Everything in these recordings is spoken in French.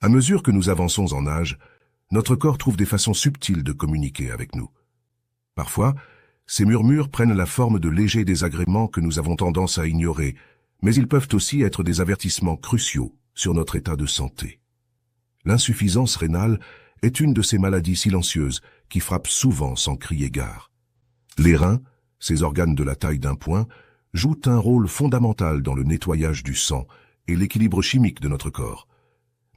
À mesure que nous avançons en âge, notre corps trouve des façons subtiles de communiquer avec nous. Parfois, ces murmures prennent la forme de légers désagréments que nous avons tendance à ignorer, mais ils peuvent aussi être des avertissements cruciaux sur notre état de santé. L'insuffisance rénale est une de ces maladies silencieuses qui frappent souvent sans crier gare. Les reins, ces organes de la taille d'un poing, jouent un rôle fondamental dans le nettoyage du sang et l'équilibre chimique de notre corps.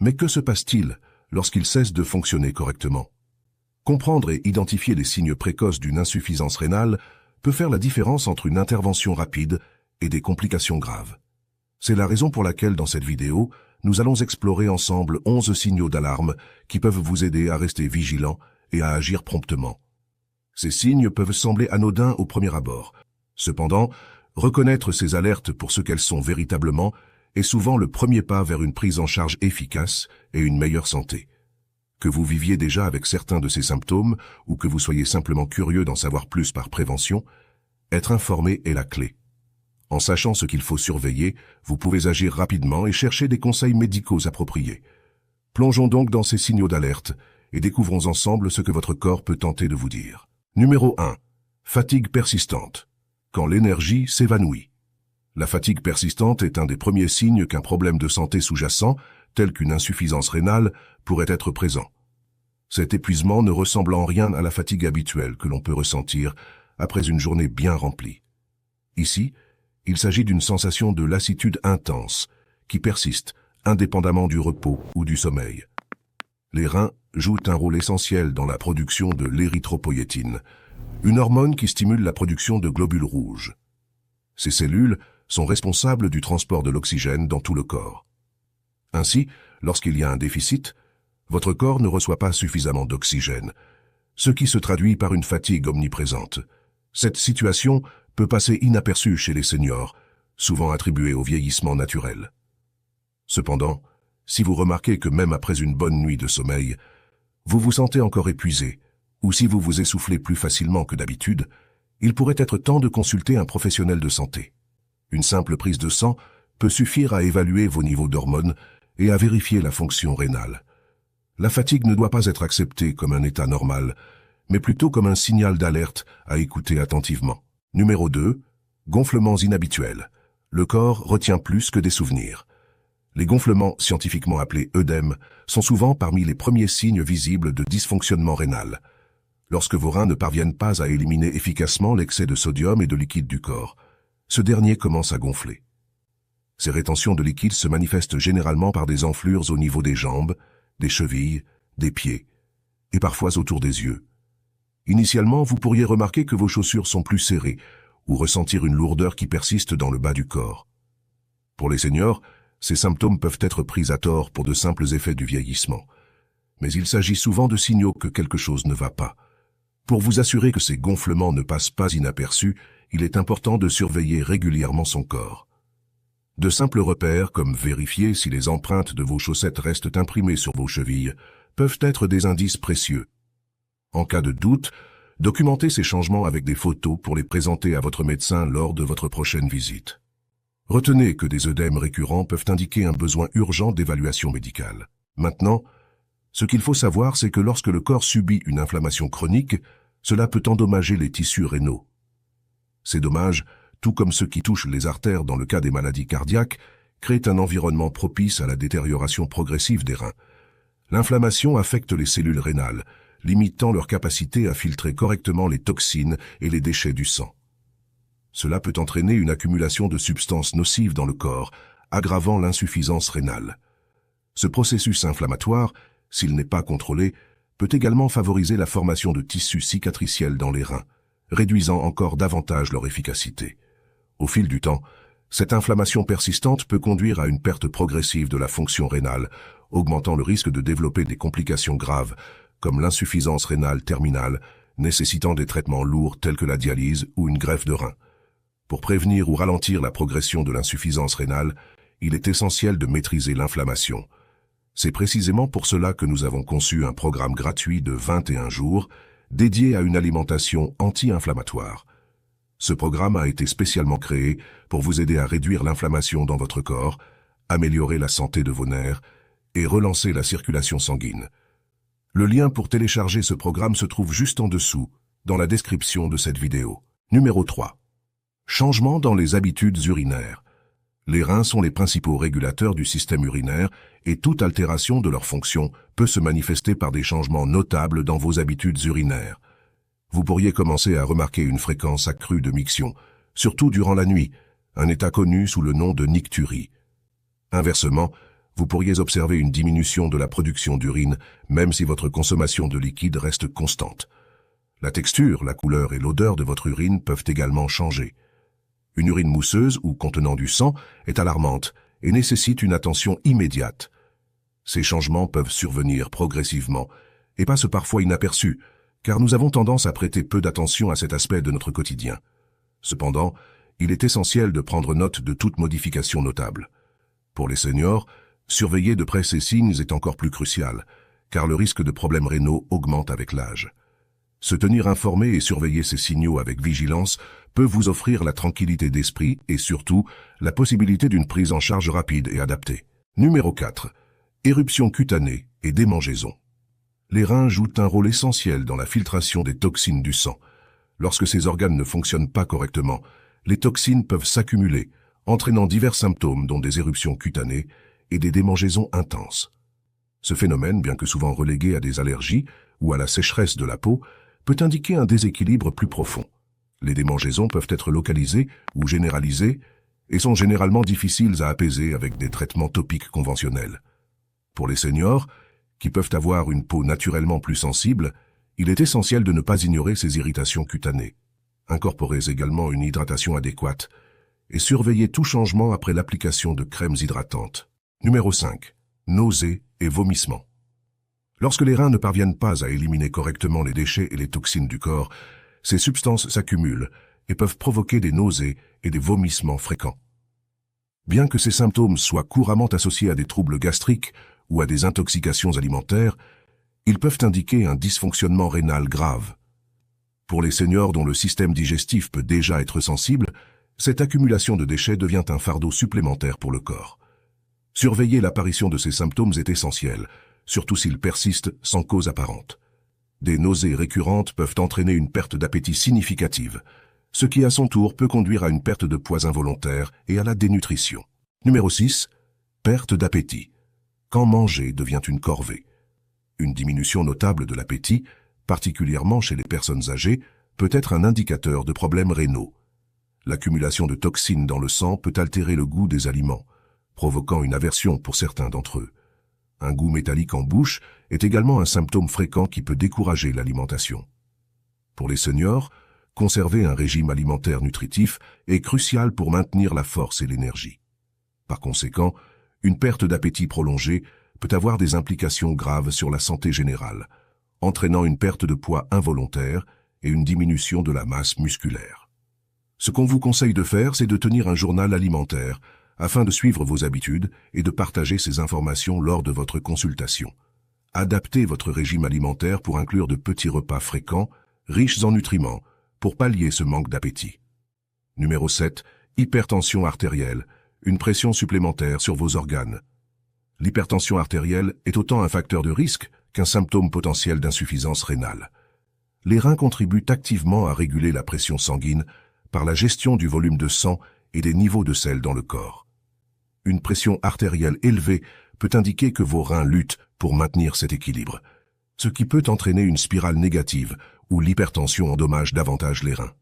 Mais que se passe-t-il lorsqu'ils cessent de fonctionner correctement? Comprendre et identifier les signes précoces d'une insuffisance rénale peut faire la différence entre une intervention rapide et des complications graves. C'est la raison pour laquelle dans cette vidéo, nous allons explorer ensemble 11 signaux d'alarme qui peuvent vous aider à rester vigilant et à agir promptement. Ces signes peuvent sembler anodins au premier abord. Cependant, reconnaître ces alertes pour ce qu'elles sont véritablement est souvent le premier pas vers une prise en charge efficace et une meilleure santé. Que vous viviez déjà avec certains de ces symptômes ou que vous soyez simplement curieux d'en savoir plus par prévention, être informé est la clé. En sachant ce qu'il faut surveiller, vous pouvez agir rapidement et chercher des conseils médicaux appropriés. Plongeons donc dans ces signaux d'alerte et découvrons ensemble ce que votre corps peut tenter de vous dire. Numéro 1. Fatigue persistante. Quand l'énergie s'évanouit. La fatigue persistante est un des premiers signes qu'un problème de santé sous-jacent, tel qu'une insuffisance rénale, pourrait être présent. Cet épuisement ne ressemble en rien à la fatigue habituelle que l'on peut ressentir après une journée bien remplie. Ici, il s'agit d'une sensation de lassitude intense qui persiste indépendamment du repos ou du sommeil. Les reins jouent un rôle essentiel dans la production de l'érythropoïétine, une hormone qui stimule la production de globules rouges. Ces cellules sont responsables du transport de l'oxygène dans tout le corps. Ainsi, lorsqu'il y a un déficit, votre corps ne reçoit pas suffisamment d'oxygène, ce qui se traduit par une fatigue omniprésente. Cette situation peut passer inaperçue chez les seniors, souvent attribuée au vieillissement naturel. Cependant, si vous remarquez que même après une bonne nuit de sommeil, vous vous sentez encore épuisé, ou si vous vous essoufflez plus facilement que d'habitude, il pourrait être temps de consulter un professionnel de santé. Une simple prise de sang peut suffire à évaluer vos niveaux d'hormones et à vérifier la fonction rénale. La fatigue ne doit pas être acceptée comme un état normal, mais plutôt comme un signal d'alerte à écouter attentivement. Numéro 2. Gonflements inhabituels. Le corps retient plus que des souvenirs. Les gonflements, scientifiquement appelés œdèmes, sont souvent parmi les premiers signes visibles de dysfonctionnement rénal. Lorsque vos reins ne parviennent pas à éliminer efficacement l'excès de sodium et de liquide du corps, ce dernier commence à gonfler. Ces rétentions de liquide se manifestent généralement par des enflures au niveau des jambes, des chevilles, des pieds, et parfois autour des yeux. Initialement, vous pourriez remarquer que vos chaussures sont plus serrées, ou ressentir une lourdeur qui persiste dans le bas du corps. Pour les seniors, ces symptômes peuvent être pris à tort pour de simples effets du vieillissement. Mais il s'agit souvent de signaux que quelque chose ne va pas. Pour vous assurer que ces gonflements ne passent pas inaperçus, il est important de surveiller régulièrement son corps. De simples repères, comme vérifier si les empreintes de vos chaussettes restent imprimées sur vos chevilles, peuvent être des indices précieux. En cas de doute, documentez ces changements avec des photos pour les présenter à votre médecin lors de votre prochaine visite. Retenez que des œdèmes récurrents peuvent indiquer un besoin urgent d'évaluation médicale. Maintenant, ce qu'il faut savoir, c'est que lorsque le corps subit une inflammation chronique, cela peut endommager les tissus rénaux. Ces dommages, tout comme ceux qui touchent les artères dans le cas des maladies cardiaques, créent un environnement propice à la détérioration progressive des reins. L'inflammation affecte les cellules rénales, limitant leur capacité à filtrer correctement les toxines et les déchets du sang. Cela peut entraîner une accumulation de substances nocives dans le corps, aggravant l'insuffisance rénale. Ce processus inflammatoire, s'il n'est pas contrôlé, peut également favoriser la formation de tissus cicatriciels dans les reins, réduisant encore davantage leur efficacité. Au fil du temps, cette inflammation persistante peut conduire à une perte progressive de la fonction rénale, augmentant le risque de développer des complications graves, comme l'insuffisance rénale terminale, nécessitant des traitements lourds tels que la dialyse ou une greffe de rein. Pour prévenir ou ralentir la progression de l'insuffisance rénale, il est essentiel de maîtriser l'inflammation. C'est précisément pour cela que nous avons conçu un programme gratuit de 21 jours dédié à une alimentation anti-inflammatoire. Ce programme a été spécialement créé pour vous aider à réduire l'inflammation dans votre corps, améliorer la santé de vos nerfs et relancer la circulation sanguine. Le lien pour télécharger ce programme se trouve juste en dessous, dans la description de cette vidéo. Numéro 3. Changement dans les habitudes urinaires. Les reins sont les principaux régulateurs du système urinaire et toute altération de leur fonction peut se manifester par des changements notables dans vos habitudes urinaires. Vous pourriez commencer à remarquer une fréquence accrue de miction, surtout durant la nuit, un état connu sous le nom de nicturie. Inversement, vous pourriez observer une diminution de la production d'urine, même si votre consommation de liquide reste constante. La texture, la couleur et l'odeur de votre urine peuvent également changer. Une urine mousseuse ou contenant du sang est alarmante et nécessite une attention immédiate. Ces changements peuvent survenir progressivement et passent parfois inaperçus, car nous avons tendance à prêter peu d'attention à cet aspect de notre quotidien. Cependant, il est essentiel de prendre note de toute modification notable. Pour les seniors, surveiller de près ces signes est encore plus crucial, car le risque de problèmes rénaux augmente avec l'âge. Se tenir informé et surveiller ces signaux avec vigilance peut vous offrir la tranquillité d'esprit et surtout la possibilité d'une prise en charge rapide et adaptée. Numéro 4. Éruption cutanée et démangeaison. Les reins jouent un rôle essentiel dans la filtration des toxines du sang. Lorsque ces organes ne fonctionnent pas correctement, les toxines peuvent s'accumuler, entraînant divers symptômes dont des éruptions cutanées et des démangeaisons intenses. Ce phénomène, bien que souvent relégué à des allergies ou à la sécheresse de la peau, peut indiquer un déséquilibre plus profond. Les démangeaisons peuvent être localisées ou généralisées et sont généralement difficiles à apaiser avec des traitements topiques conventionnels. Pour les seniors, qui peuvent avoir une peau naturellement plus sensible, il est essentiel de ne pas ignorer ces irritations cutanées. Incorporez également une hydratation adéquate et surveillez tout changement après l'application de crèmes hydratantes. Numéro 5. Nausées et vomissements. Lorsque les reins ne parviennent pas à éliminer correctement les déchets et les toxines du corps, ces substances s'accumulent et peuvent provoquer des nausées et des vomissements fréquents. Bien que ces symptômes soient couramment associés à des troubles gastriques ou à des intoxications alimentaires, ils peuvent indiquer un dysfonctionnement rénal grave. Pour les seniors dont le système digestif peut déjà être sensible, cette accumulation de déchets devient un fardeau supplémentaire pour le corps. Surveiller l'apparition de ces symptômes est essentiel, surtout s'ils persistent sans cause apparente. Des nausées récurrentes peuvent entraîner une perte d'appétit significative, ce qui à son tour peut conduire à une perte de poids involontaire et à la dénutrition. Numéro 6. Perte d'appétit. Quand manger devient une corvée. Une diminution notable de l'appétit, particulièrement chez les personnes âgées, peut être un indicateur de problèmes rénaux. L'accumulation de toxines dans le sang peut altérer le goût des aliments, provoquant une aversion pour certains d'entre eux. Un goût métallique en bouche est également un symptôme fréquent qui peut décourager l'alimentation. Pour les seniors, conserver un régime alimentaire nutritif est crucial pour maintenir la force et l'énergie. Par conséquent, une perte d'appétit prolongée peut avoir des implications graves sur la santé générale, entraînant une perte de poids involontaire et une diminution de la masse musculaire. Ce qu'on vous conseille de faire, c'est de tenir un journal alimentaire afin de suivre vos habitudes et de partager ces informations lors de votre consultation. Adaptez votre régime alimentaire pour inclure de petits repas fréquents, riches en nutriments, pour pallier ce manque d'appétit. Numéro 7. Hypertension artérielle, une pression supplémentaire sur vos organes. L'hypertension artérielle est autant un facteur de risque qu'un symptôme potentiel d'insuffisance rénale. Les reins contribuent activement à réguler la pression sanguine par la gestion du volume de sang et des niveaux de sel dans le corps. Une pression artérielle élevée peut indiquer que vos reins luttent pour maintenir cet équilibre, ce qui peut entraîner une spirale négative où l'hypertension endommage davantage les reins.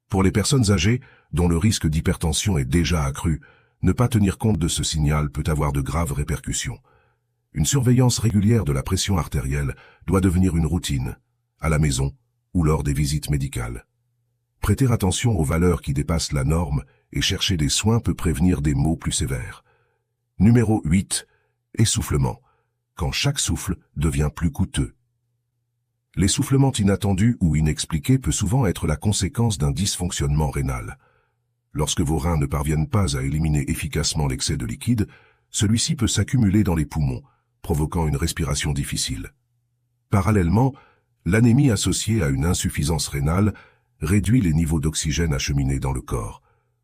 Pour les personnes âgées, dont le risque d'hypertension est déjà accru, ne pas tenir compte de ce signal peut avoir de graves répercussions. Une surveillance régulière de la pression artérielle doit devenir une routine, à la maison ou lors des visites médicales. Prêter attention aux valeurs qui dépassent la norme et chercher des soins peut prévenir des maux plus sévères. Numéro 8. Essoufflement. Quand chaque souffle devient plus coûteux. L'essoufflement inattendu ou inexpliqué peut souvent être la conséquence d'un dysfonctionnement rénal. Lorsque vos reins ne parviennent pas à éliminer efficacement l'excès de liquide, celui-ci peut s'accumuler dans les poumons, provoquant une respiration difficile. Parallèlement, l'anémie associée à une insuffisance rénale réduit les niveaux d'oxygène acheminés dans le corps.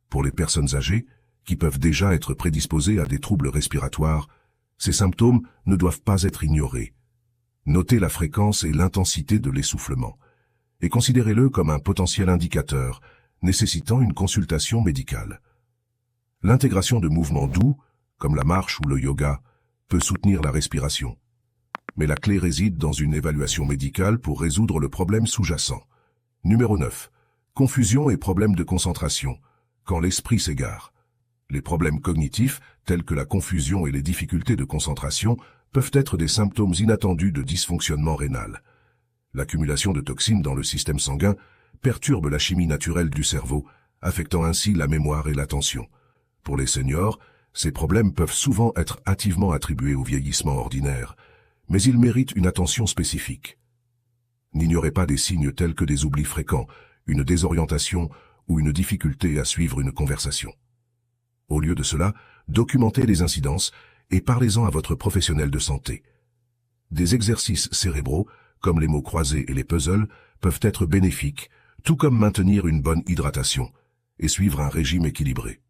Pour les personnes âgées, qui peuvent déjà être prédisposées à des troubles respiratoires, Ces symptômes ne doivent pas être ignorés. Notez la fréquence et l'intensité de l'essoufflement, et considérez-le comme un potentiel indicateur nécessitant une consultation médicale. L'intégration de mouvements doux, comme la marche ou le yoga, peut soutenir la respiration. Mais la clé réside dans une évaluation médicale pour résoudre le problème sous-jacent. Numéro 9. Confusion et problèmes de concentration, quand l'esprit s'égare. Les problèmes cognitifs, tels que la confusion et les difficultés de concentration, peuvent être des symptômes inattendus de dysfonctionnement rénal. L'accumulation de toxines dans le système sanguin perturbe la chimie naturelle du cerveau, affectant ainsi la mémoire et l'attention. Pour les seniors, ces problèmes peuvent souvent être hâtivement attribués au vieillissement ordinaire, mais ils méritent une attention spécifique. N'ignorez pas des signes tels que des oublis fréquents, une désorientation ou une difficulté à suivre une conversation. Au lieu de cela, documentez les incidences et parlez-en à votre professionnel de santé. Des exercices cérébraux, comme les mots croisés et les puzzles, peuvent être bénéfiques, tout comme maintenir une bonne hydratation et suivre un régime équilibré.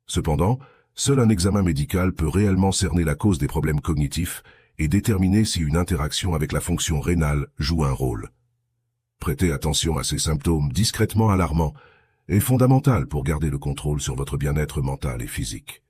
Cependant, seul un examen médical peut réellement cerner la cause des problèmes cognitifs et déterminer si une interaction avec la fonction rénale joue un rôle. Prêter attention à ces symptômes discrètement alarmants est fondamental pour garder le contrôle sur votre bien-être mental et physique.